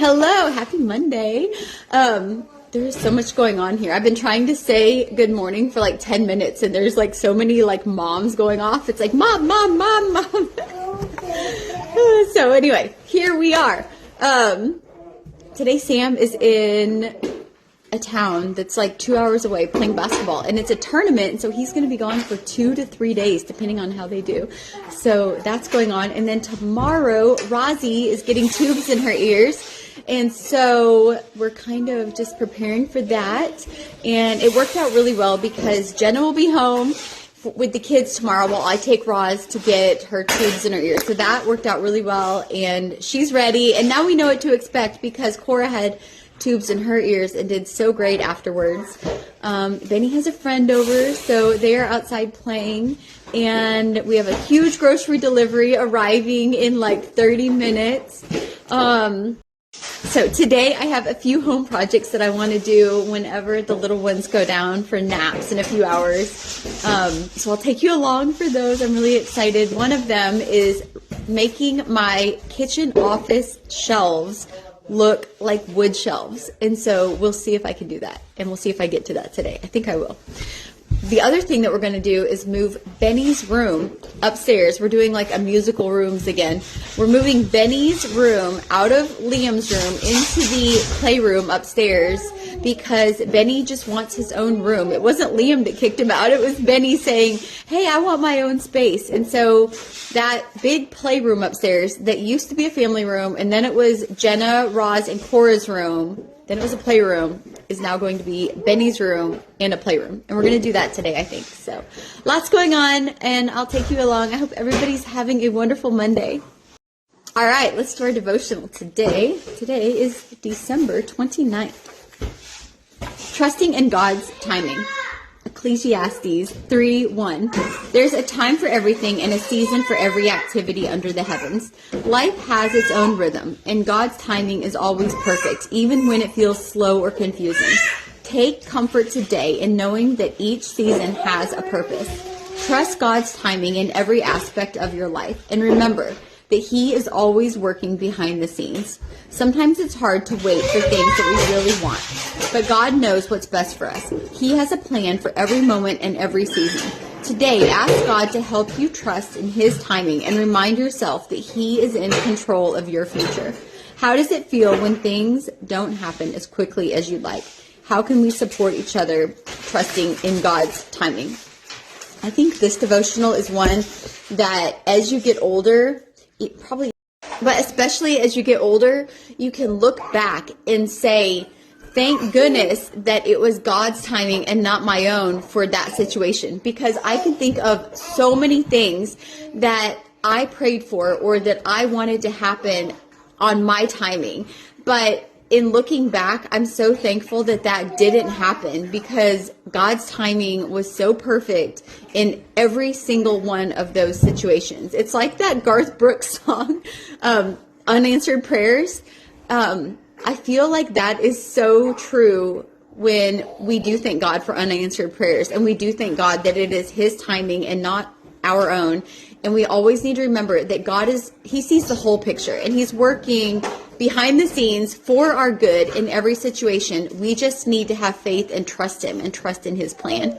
Hello, happy Monday. There's so much going on here. I've been trying to say good morning for like 10 minutes and there's like so many like moms going off. It's like mom, mom, mom, mom. So anyway, here we are. Today Sam is in a town that's like 2 hours away playing basketball, and it's a tournament, and so he's going to be gone for 2 to 3 days depending on how they do. So that's going on. And then tomorrow Rozzy is getting tubes in her ears, and so we're kind of just preparing for that. And it worked out really well because Jenna will be home with the kids tomorrow while I take Roz to get her tubes in her ears. So that worked out really well, and she's ready. And now we know what to expect because Cora had tubes in her ears and did so great afterwards. Benny has a friend over, so they are outside playing, and we have a huge grocery delivery arriving in like 30 minutes. So today I have a few home projects that I want to do whenever the little ones go down for naps in a few hours. So I'll take you along for those. I'm really excited. One of them is making my kitchen office shelves look like wood shelves. And so we'll see if I can do that. And we'll see if I get to that today. I think I will. The other thing that we're going to do is move Benny's room upstairs. We're doing like a musical rooms again. We're moving Benny's room out of Liam's room into the playroom upstairs because Benny just wants his own room. It wasn't Liam that kicked him out. It was Benny saying, hey, I want my own space. And so that big playroom upstairs that used to be a family room, and then it was Jenna, Roz, and Cora's room, then it was a playroom, is now going to be Benny's room and a playroom. And we're going to do that today, I think. So lots going on, and I'll take you along. I hope everybody's having a wonderful Monday. All right, let's do our devotional today. Today is December 29th. Trusting in God's timing. Ecclesiastes 3:1. There's a time for everything and a season for every activity under the heavens. Life has its own rhythm, and God's timing is always perfect, even when it feels slow or confusing. Take comfort today in knowing that each season has a purpose. Trust God's timing in every aspect of your life, and remember that He is always working behind the scenes. Sometimes it's hard to wait for things that we really want, but God knows what's best for us. He has a plan for every moment and every season. Today, ask God to help you trust in His timing and remind yourself that He is in control of your future. How does it feel when things don't happen as quickly as you'd like? How can we support each other trusting in God's timing? I think this devotional is one that as you get older, but especially as you get older, you can look back and say, thank goodness that it was God's timing and not my own for that situation. Because I can think of so many things that I prayed for or that I wanted to happen on my timing. But in looking back, I'm so thankful that that didn't happen because God's timing was so perfect in every single one of those situations. It's like that Garth Brooks song, Unanswered Prayers. I feel like that is so true when we do thank God for unanswered prayers, and we do thank God that it is His timing and not our own. And we always need to remember that God He sees the whole picture, and He's working behind the scenes for our good in every situation. We just need to have faith and trust Him and trust in His plan.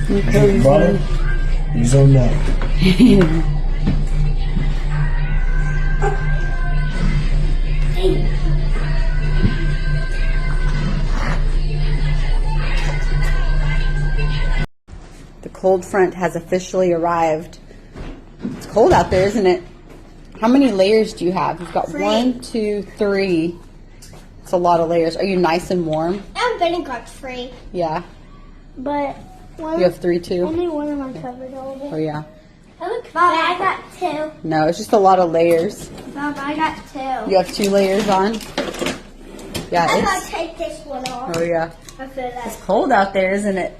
Okay, butter. He's on that. The cold front has officially arrived. It's cold out there, isn't it? How many layers do you have? You've got 1, 2, 3. It's a lot of layers. Are you nice and warm? I'm Benny got 3. Yeah. But You have 3 too? Only one of them covered all of it. Oh yeah. Look, Bob, I got 2. No, it's just a lot of layers. Bob, I got 2. You have 2 layers on? Yeah, I'm it's... gonna take this one off. Oh yeah. I feel that. It's cold out there, isn't it?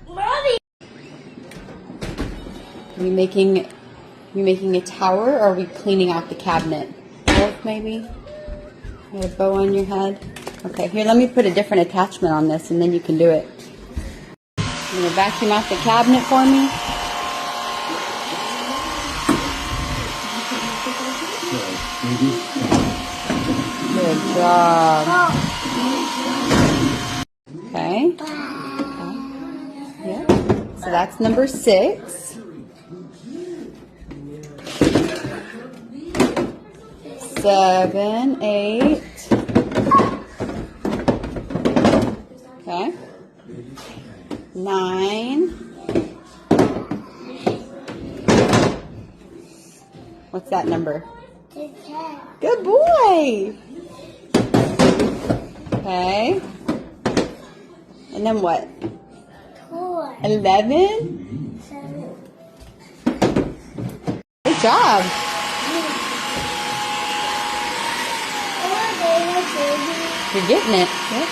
Mommy. Are you making a tower, or are we cleaning out the cabinet? Both, maybe? You got a bow on your head? Okay, here, let me put a different attachment on this, and then you can do it. You gonna vacuum out the cabinet for me? Good job. Okay. Yep. So that's number 6. 7, 8. Okay. 9. What's that number? Good boy. Okay. And then what? 11. Good job. You're getting it. Yep.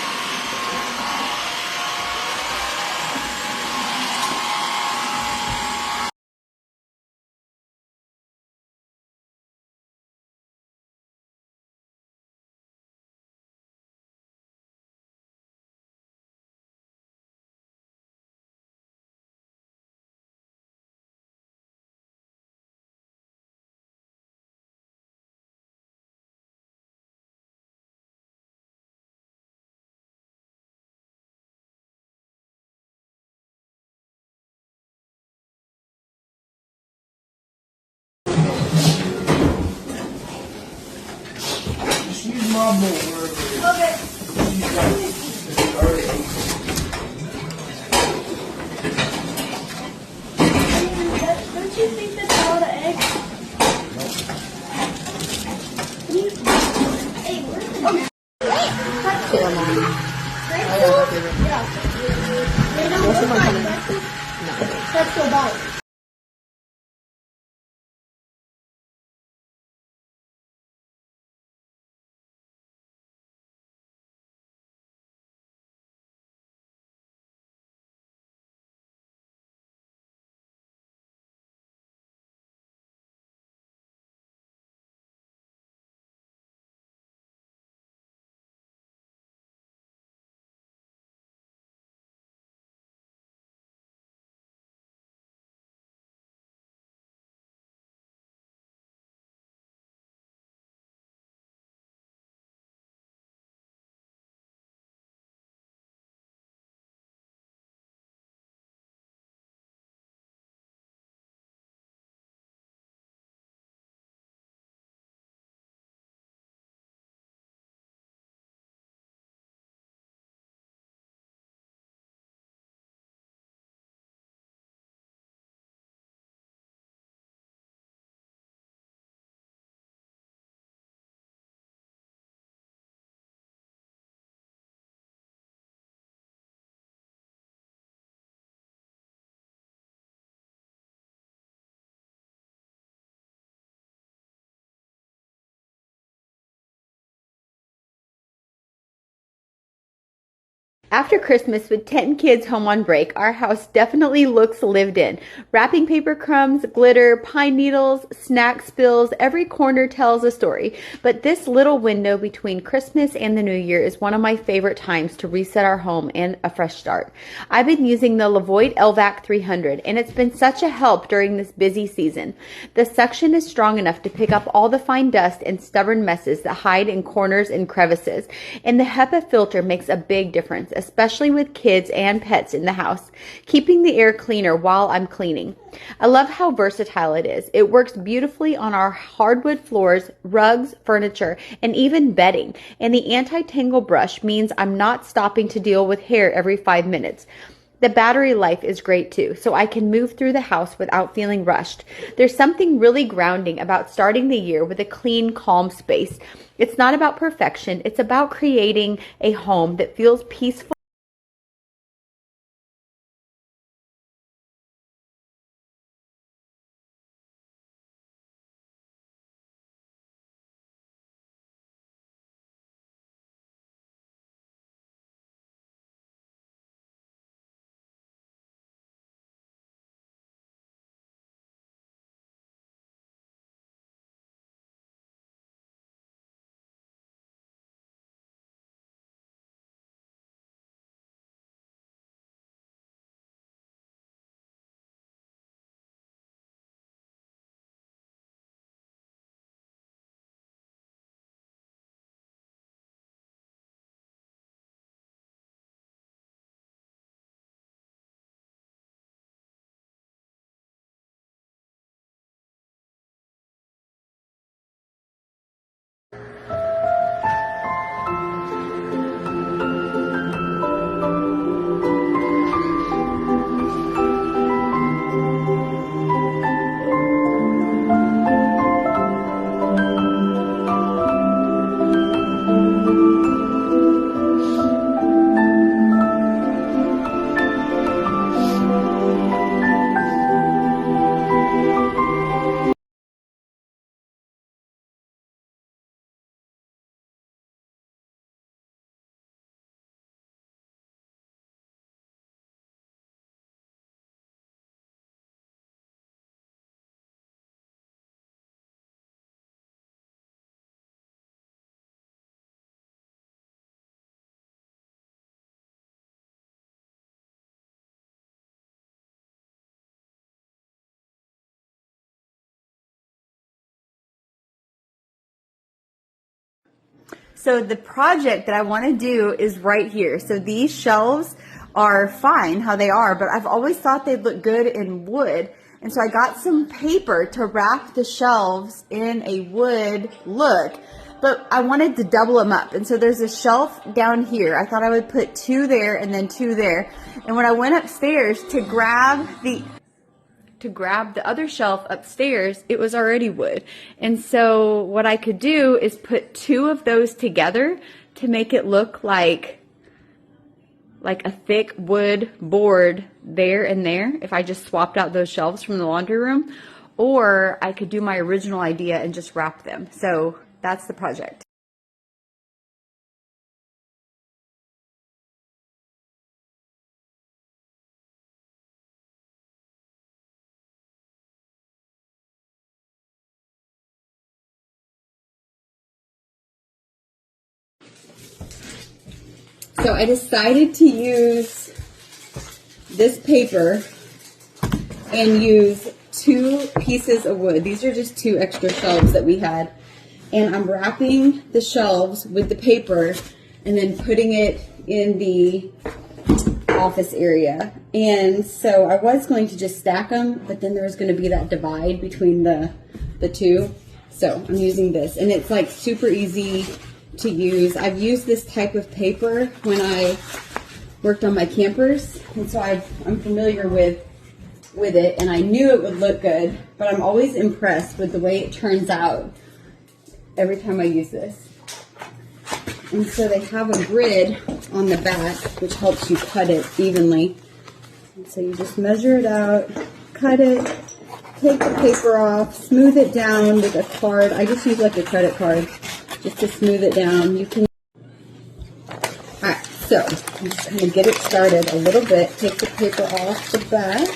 She's my boy. Okay. Don't you think that's a lot of eggs? Hey, where's Let's go back. After Christmas, with 10 kids home on break, our house definitely looks lived in. Wrapping paper crumbs, glitter, pine needles, snack spills, every corner tells a story. But this little window between Christmas and the New Year is one of my favorite times to reset our home and a fresh start. I've been using the Levoit LVAC 300, and it's been such a help during this busy season. The suction is strong enough to pick up all the fine dust and stubborn messes that hide in corners and crevices, and the HEPA filter makes a big difference, especially with kids and pets in the house, keeping the air cleaner while I'm cleaning. I love how versatile it is. It works beautifully on our hardwood floors, rugs, furniture, and even bedding. And the anti-tangle brush means I'm not stopping to deal with hair every 5 minutes. The battery life is great too, so I can move through the house without feeling rushed. There's something really grounding about starting the year with a clean, calm space. It's not about perfection. It's about creating a home that feels peaceful So the project that I want to do is right here. So these shelves are fine how they are, but I've always thought they'd look good in wood. And so I got some paper to wrap the shelves in a wood look, but I wanted to double them up. And so there's a shelf down here. I thought I would put 2 there and then 2 there. And when I went upstairs to grab the other shelf upstairs, it was already wood. And so what I could do is put 2 of those together to make it look like a thick wood board there and there if I just swapped out those shelves from the laundry room. Or I could do my original idea and just wrap them. So that's the project. So I decided to use this paper and use 2 pieces of wood. These are just 2 extra shelves that we had. And I'm wrapping the shelves with the paper and then putting it in the office area. And so I was going to just stack them, but then there was going to be that divide between the 2. So I'm using this, and it's like super easy to use. I've used this type of paper when I worked on my campers, and so I'm familiar with it, and I knew it would look good, but I'm always impressed with the way it turns out every time I use this. And so they have a grid on the back, which helps you cut it evenly. And so you just measure it out, cut it, take the paper off, smooth it down with a card. I just use like a credit card just to smooth it down. You can. Alright, so I'm just going to get it started a little bit. Take the paper off the back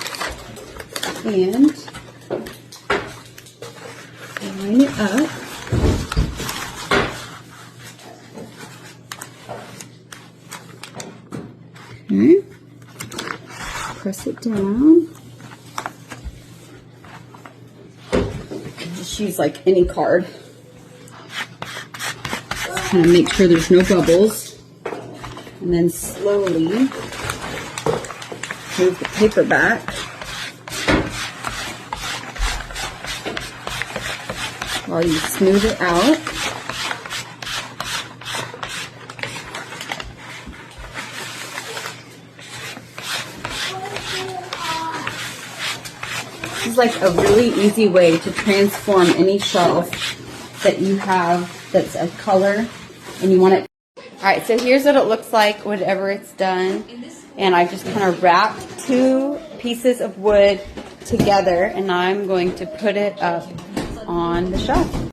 and line it up. Okay. Press it down. Just use like any card. Just kind of make sure there's no bubbles. And then slowly move the paper back. While you smooth it out. This is like a really easy way to transform any shelf that you have that's a color and you want it. Alright, so here's what it looks like whenever it's done. And I've just kind of wrapped 2 pieces of wood together, and I'm going to put it up on the shelf.